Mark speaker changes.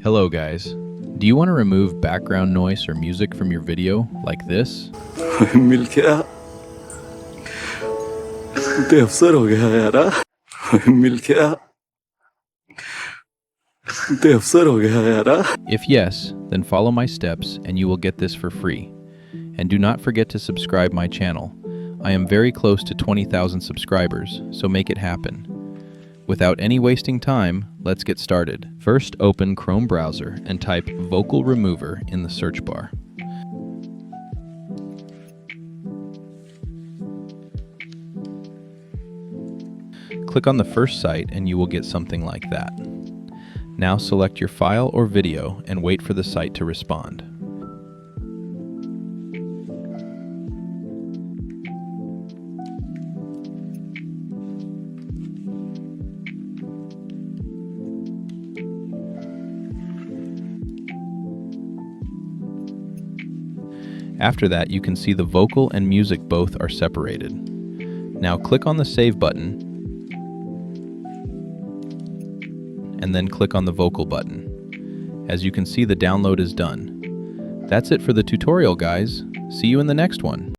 Speaker 1: Hello guys. Do you want to remove background noise or music from your video like this?
Speaker 2: मिल गया बेअफसर हो गया यारा मिल गया बेअफसर हो गया यारा
Speaker 1: If yes, then follow my steps and you will get this for free. And do not forget to subscribe my channel. I am very close to 20,000 subscribers, so make it happen. Without any wasting time, let's get started. First, open Chrome browser and type Vocal Remover in the search bar. Click on the first site and you will get something like that. Now select your file or video and wait for the site to respond. After that, you can see the vocal and music both are separated. Now click on the Save button and then click on the vocal button. As you can see, the download is done. That's it for the tutorial, guys. See you in the next one.